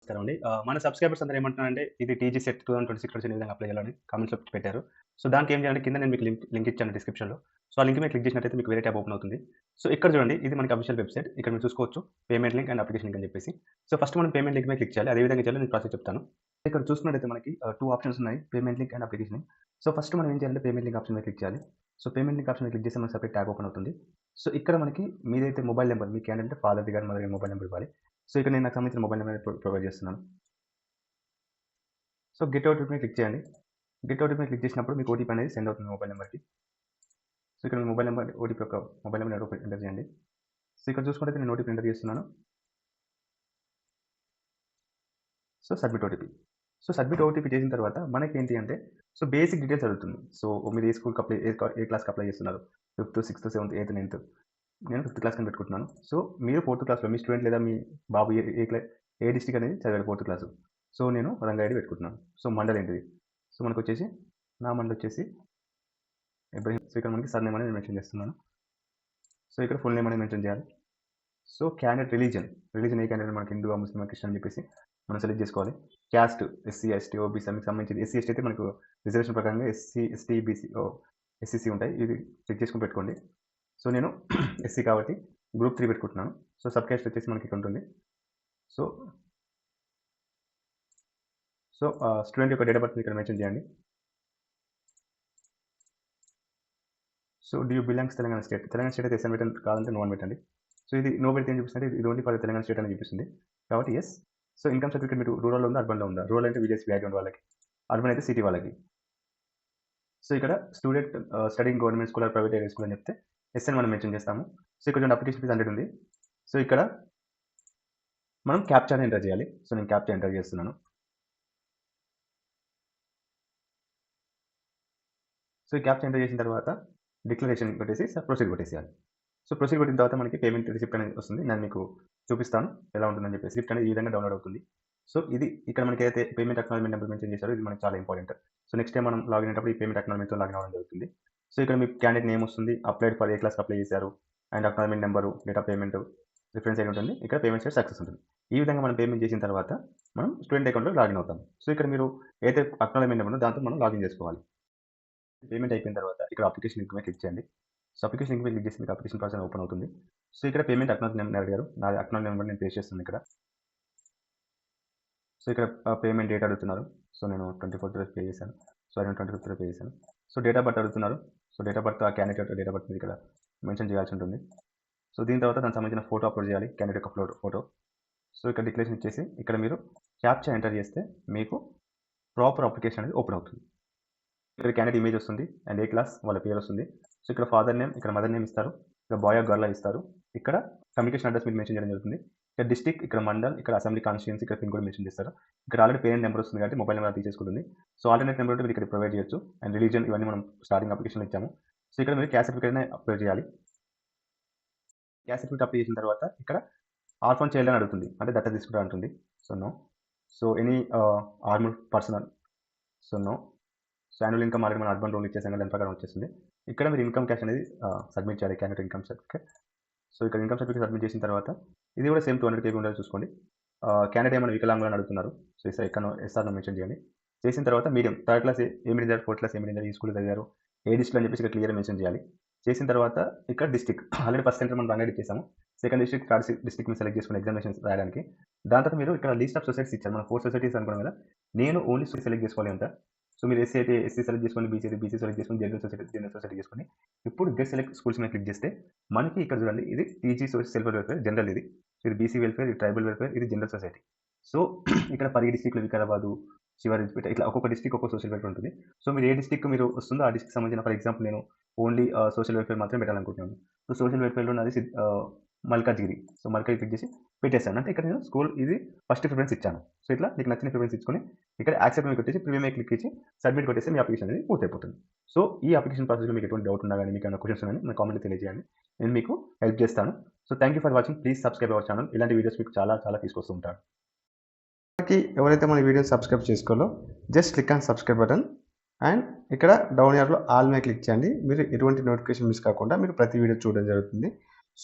నమస్కారం అండి. మన సబ్‌స్క్రైబర్స్ అందరూ ఏమంటున్నారంటే, ఇది టీజీ సెట్ 2026 వచ్చిన విధంగా అప్లై చేయాలని కామెంట్స్‌లో పెట్టారు. సో, దానికి ఏం చేయాలంటే కింద నేను మీకు లింక్ ఇచ్చాను డిస్క్రిప్షన్‌లో. సో, ఆ లింక్ మీద క్లిక్ చేసినట్టయితే మీకు వేరే ట్యాబ్ ఓపెన్ అవుతుంది. సో, ఇక్కడ చూడండి ఇది మనకి అఫీషియల్ వెబ్‌సైట్. ఇక్కడ మీరు చూసుకోవచ్చు payment link and application link అని చెప్పేసి. సో, ఫస్ట్ మనం పేమెంట్ లింక్ మీద క్లిక్ చేయాలి. అదే విధంగా చేయాలో నేను ప్రాసెస్ చెప్తాను. ఇక్కడ చూసుకున్నట్టయితే మనకి 2 ఆప్షన్స్ ఉన్నాయి. Payment link and application link. So, first మనం ఏం చేయాలంటే పేమెంట్ లింక్ ఆప్షన్ మీద క్లిక్ చేయాలి. సో, పేమెంట్ లింక్ ఆప్షన్ మీద క్లిక్ చేస్తే మనకి సెపరేట్ ట్యాబ్ ఓపెన్ అవుతుంది. సో, ఇక్కడ మనకి మీదైతే మొబైల్ నంబర్ మీకేంటంటే ఫాదర్‌ది గాని, మదర్‌ది గాని మొబైల్ నంబర్ ఇవ్వాలి. సో, ఇక్కడ నేను నాకు సంబంధించిన మొబైల్ నంబర్ ప్రొవైడ్ చేస్తున్నాను. సో, గెట్ ఓటీపీ మీద క్లిక్ చేయండి. గెట్ ఓటీపీ మీద క్లిక్ చేసినప్పుడు మీకు ఓటీపీ అనేది సెండ్ అవుతుంది మొబైల్ నంబర్‌కి. సో, ఇక్కడ మీ మొబైల్ నంబర్ ఓటీపీ యొక్క మొబైల్ నంబర్ ఎంటర్ చేయండి. సో, ఇక్కడ చూసుకుంటే నేను ఓటీపీ ఎంటర్ చేస్తున్నాను. So, submit OTP. So, submit OTP చేసిన తర్వాత మనకేంటి అంటే సో, బేసిక్ డీటెయిల్స్ అడుగుతుంది. సో, మీరు ఏ స్కూల్‌కి అప్లై ఏ క్లాస్‌కి అప్లై చేస్తున్నారు? 5థ్, 6థ్, 7థ్, 8థ్, 9థ్. నేను 5థ్ క్లాస్ అని పెట్టుకుంటున్నాను. సో, మీరు 4థ్ క్లాస్‌లో మీ స్టూడెంట్ లేదా మీ బాబు ఏ డిస్ట్రిక్ట్ అనేది చదివాడు 4థ్ క్లాసు. సో, నేను రంగారెడ్డి పెట్టుకుంటున్నాను. సో, మండల్ ఏంటిది? సో, మనకొచ్చేసి నా మండల్ వచ్చేసి ఇబ్రహీం. సో, ఇక్కడ మనకి సర్‌నేమ్ అనేది మెన్షన్ చేస్తున్నాను. సో, ఇక్కడ ఫుల్ నేమ్ అనేది మెన్షన్ చేయాలి. సో, క్యాండిడేట్ రిలీజియన్ ఏ క్యాండిడేట్ మనకి హిందువా, ముస్లిమా, క్రిస్టియన్ అని చెప్పేసి మనం సెలెక్ట్ చేసుకోవాలి. క్యాస్ట్ ఎస్సీ, ఎస్టీ, ఓబీసీ మీకు సంబంధించింది. ఎస్సీ, ఎస్టీ అయితే మనకు రిజర్వేషన్ ప్రకారంగా ఎస్సీ, ఎస్టీ, బీసీ, ఎస్సీసీ ఉంటాయి. ఇది చెక్ చేసుకొని పెట్టుకోండి. సో, నేను ఎస్సీ కాబట్టి గ్రూప్ 3 పెట్టుకుంటున్నాను. సో, సబ్ క్యాస్ట్ వచ్చేసి మనకి ఇక్కడ ఉంటుంది. సో, స్టూడెంట్ యొక్క డేట్ ఆఫ్ బర్త్ ఇక్కడ మెన్షన్ చేయండి. So, do you belongs Telangana state. Telangana state అయితే ఎస్ అని పెట్టండి, కాదంటే నో అని పెట్టండి. సో, ఇది నో పెడితే ఏం చూపిస్తుంది అంటే ఇది ఓన్లీ ఫర్ తెలంగాణ స్టేట్ అని చూపిస్తుంది. కాబట్టి యెస్. సో, ఇన్‌కమ్ సర్టిఫికేట్ మీరు రూరల్‌లో ఉందా? అర్బన్‌లో ఉందా? రూరల్ అంటే విలేజ్ బ్యాక్‌గ్రౌండ్ వాళ్ళకి. అర్బన్ అయితే సిటీ వాళ్ళకి. సో, ఇక్కడ student studying government school or private aided school అని చెప్తే యెస్ అని మనం మెన్షన్ చేస్తాము. సో, ఇక్కడ చూడండి అప్లికేషన్ ఫీస్ 100 ఉంది. సో, ఇక్కడ మనం క్యాప్చాని ఎంటర్ చేయాలి. సో, నేను క్యాప్చా ఎంటర్ చేస్తున్నాను. సో, ఈ క్యాప్చా ఎంటర్ చేసిన తర్వాత డిక్లరేషన్ కొట్టేసి ప్రొసీడ్ కొట్టేసేయాలి. సో, ప్రొసీడ్ కొట్టిన తర్వాత మనకి పేమెంట్ రిసిప్ట్ అనేది వస్తుంది. నేను మీకు చూపిస్తాను ఎలా ఉంటుందని చెప్పేసి. రిసిప్ట్ అనేది ఈ విధంగా డౌన్‌లోడ్ అవుతుంది. సో, ఇది ఇక్కడ మనకైతే పేమెంట్ అక్నాలెడ్జ్‌మెంట్ నెంబర్ మెన్షన్ చేశారో ఇది మనకి చాలా ఇంపార్టెంట్. సో, నెక్స్ట్ టైమ్ మనం లాగిన్ అయినప్పుడు ఈ పేమెంట్ అక్నాలెడ్జ్‌మెంట్‌తో లాగిన్ అవ్వడం జరుగుతుంది. సో, ఇక్కడ మీ క్యాండిడేట్ నేమ్ వస్తుంది. అప్లైడ్ ఫర్ ఏ క్లాస్‌కి అప్లై చేశారు. And acknowledgement number, date of payment, reference ID ఉంటుంది. ఇక్కడ పేమెంట్ స్టేటస్ సక్సెస్ ఉంటుంది. ఈ విధంగా మనం పేమెంట్ చేసిన తర్వాత మనం స్టూడెంట్ అకౌంట్‌లో లాగిన్ అవుతాం. సో, ఇక్కడ మీరు ఏదైతే అక్నాలెడ్జ్‌మెంట్ నెంబర్ ఉందో దాంతో మనం లాగిన్ చేసుకోవాలి. పేమెంట్ అయిపోయిన తర్వాత ఇక్కడ అప్లికేషన్ లింక్ మీద క్లిక్ చేయండి. సో, అప్లికేషన్ లింక్ మీద క్లిక్ చేసి మీకు అప్లికేషన్ ప్రాసెస్ ఓపెన్ అవుతుంది. సో, ఇక్కడ పేమెంట్ అక్నాలెడ్జ్‌మెంట్ నెంబర్ అడిగారు. నా అక్నాలెడ్జ్‌మెంట్ నెంబర్ నేను పేస్ట్ చేస్తున్నాను ఇక్కడ. సో, ఇక్కడ పేమెంట్ డేట్ అడుగుతున్నారు. సో, నేను 24th రోజు పే చేశాను. సో, నేను 25th రోజు పే చేశాను. సో, డేట్ ఆఫ్ బర్త్ అడుగుతున్నారు. సో, డేట్ ఆఫ్ బర్త్ ఆ క్యాండిడేట్ డేట్ ఆఫ్ బర్త్ ఇక్కడ మెన్షన్ చేయాల్సి ఉంటుంది. సో, దీని తర్వాత దానికి సంబంధించిన ఫోటో అప్లోడ్ చేయాలి. క్యాండిడేట్ యొక్క ఫోటో. సో, ఇక్కడ డిక్లరేషన్ ఇచ్చేసి ఇక్కడ మీరు క్యాప్చా ఎంటర్ చేస్తే మీకు ప్రాపర్ అప్లికేషన్ అనేది ఓపెన్ అవుతుంది. ఇక్కడ క్యాండిడేట్ ఇమేజ్ వస్తుంది అండ్ ఏ క్లాస్ వాళ్ళ పేరు వస్తుంది. సో, ఇక్కడ ఫాదర్ నేమ్, ఇక్కడ మదర్ నేమ్ ఇస్తారు. ఇక్కడ బాయ్ ఆర్ గర్ల్ ఇస్తారు. ఇక్కడ కమ్యూనికేషన్ అడ్రస్ మీరు మెన్షన్ చేయడం జరుగుతుంది. ఇక్కడ డిస్ట్రిక్ట్, ఇక్కడ మండల్, ఇక్కడ అసెంబ్లీ కాన్స్టిట్యుయెన్సీ, ఇక్కడ పిన్ కోడ్ మెన్షన్ చేస్తారు. ఇక్కడ ఆల్రెడీ పేరెంట్ నెంబర్ వస్తుంది కాబట్టి మొబైల్ నెంబర్ తీసేసుకుంటుంది. సో, ఆల్టర్నేట్ నెంబర్ ఉంటే మీరు ఇక్కడ ప్రొవైడ్ చేయొచ్చు. అండ్ రిలీజియన్ ఇవన్నీ మనం స్టార్టింగ్ అప్లికేషన్‌లో ఇచ్చాము. సో, ఇక్కడ మీరు క్యాస్ట్ సర్టిఫికేట్‌ని అప్లోడ్ చేయాలి. క్యాస్ట్ సర్టిఫికేట్ అప్లై చేసిన తర్వాత ఇక్కడ ఆర్ఫన్ చైల్డ్ అని అడుగుతుంది. అంటే దత్తత తీసుకుంటా అంటుంది. So, no. So, any armed personnel. So, no. So, annual income already మనం అర్బన్ రూల్ ఇచ్చేసాం కదా! దాని ప్రకారం వచ్చేస్తుంది. ఇక్కడ మీరు ఇన్‌కమ్ క్యాష్ అనేది సబ్మిట్ చేయాలి. Candidate income certificate. సో, ఇక్కడ ఇన్‌కమ్ సర్టిఫికేట్ సబ్మిట్ చేసిన తర్వాత ఇది కూడా సేమ్ 200 కేబీ ఉండాలో చూసుకోండి. క్యాండిడేట్ ఏమైనా వికలాంగులు అని అడుగుతున్నారు. సో, ఎస్ఆర్‌నో మెన్షన్ చేయండి. చేసిన తర్వాత మీడియం థర్డ్ క్లాస్ ఏమి చదివారు, ఫోర్త్ క్లాస్ ఏమి చదివారు, ఈ స్కూల్‌లో చదివారు, ఏ డిస్ట్రిక్ట్ అని చెప్పేసి ఇక్కడ క్లియర్‌గా మెన్షన్ చేయాలి. చేసిన తర్వాత ఇక్కడ డిస్ట్రిక్ట్ ఆల్రెడీ ఫస్ట్ సెంటర్ మనం రంగారెడ్డి ఇచ్చేసాము. సెకండ్ డిస్ట్రిక్ట్, థర్డ్ డిస్ట్రిక్ట్ మీరు సెలెక్ట్ చేసుకుని ఎగ్జామినేషన్స్ రాయడానికి. దాని తర్వాత మీరు ఇక్కడ లిస్ట్ ఆఫ్ సొసైటీస్ ఇచ్చారు. మనం 4 సొసైటీస్ అనుకున్నాం కదా! నేను ఓన్లీ సెలెక్ట్ చేసుకోవాలి అంట. సో, మీరు ఎస్సీ అయితే ఎస్సీ సెలెక్ట్ చేసుకోండి, బీసీ అయితే బీసీ సెలెక్ట్ చేసుకొని, జనరల్ సొసైటీ అయితే జనరల్ సొసైటీ చేసుకోండి. ఇప్పుడు గెట్ సెలెక్ట్ స్కూల్స్ మీద క్లిక్ చేస్తే మనకి ఇక్కడ చూడండి ఇది టీజీ సెల్ఫ్ వెల్ఫేర్ జనరల్ ఇది. ఇది బీసీ వెల్ఫేర్, ఇది ట్రైబల్ వెల్ఫేర్, ఇది జనరల్ సొసైటీ. సో, ఇక్కడ 10 డిస్ట్రిక్ట్‌లు వికారాబాదు, శివారెడ్డిపేట ఇట్లా ఒక్కొక్క డిస్ట్రిక్ట్ ఒక్కొక్క సోషల్ వెల్ఫేర్ ఉంటుంది. సో, మీరు ఏ డిస్ట్రిక్ట్ మీరు వస్తుందో ఆ డిస్ట్రిక్ట్‌కి సంబంధించిన ఫర్ ఎగ్జాంపుల్ నేను ఓన్లీ సోషల్ వెల్ఫేర్ మాత్రమే పెట్టాలనుకుంటున్నాను. సో, సోషల్ వెల్ఫేర్‌లో నాది మల్కాజ్గిరి. సో, మల్కాజ్గిరి క్లిక్ చేసి పెట్టేసాను. అంటే ఇక్కడ నేను స్కూల్ ఇది ఫస్ట్ ప్రిఫరెన్స్ ఇచ్చాను. సో, ఇట్లా మీకు నచ్చిన ప్రిఫరెన్స్ ఇచ్చుకొని ఇక్కడ యాక్సెప్ట్ మీద కొట్టేసి ప్రివ్యూ మీద క్లిక్ చేసి సబ్మిట్ కొట్టేస్తే మీ అప్లికేషన్ అనేది పూర్తయిపోతుంది. సో, ఈ అప్లికేషన్ ప్రాసెస్‌లో మీకు ఎటువంటి డౌట్ ఉన్నా గానీ, మీకు ఏమైనా క్వెషన్స్ ఉన్నా గానీ, నా కామెంట్‌లో తెలియజేయండి. నేను మీకు హెల్ప్ చేస్తాను. So, thank you for watching. Please subscribe our channel. ఇలాంటి వీడియోస్ మీకు చాలా చాలా తీసుకొస్తూ ఉంటాను. ఎవరైతే మన వీడియోని సబ్స్క్రైబ్ చేసుకోవాలో just click on subscribe button and ఇక్కడ డౌన్ యార్డ్‌లో ఆల్ మీద క్లిక్ చేయండి. మీరు ఎటువంటి నోటిఫికేషన్ మిస్ కాకుండా మీరు ప్రతి వీడియో చూడడం జరుగుతుంది.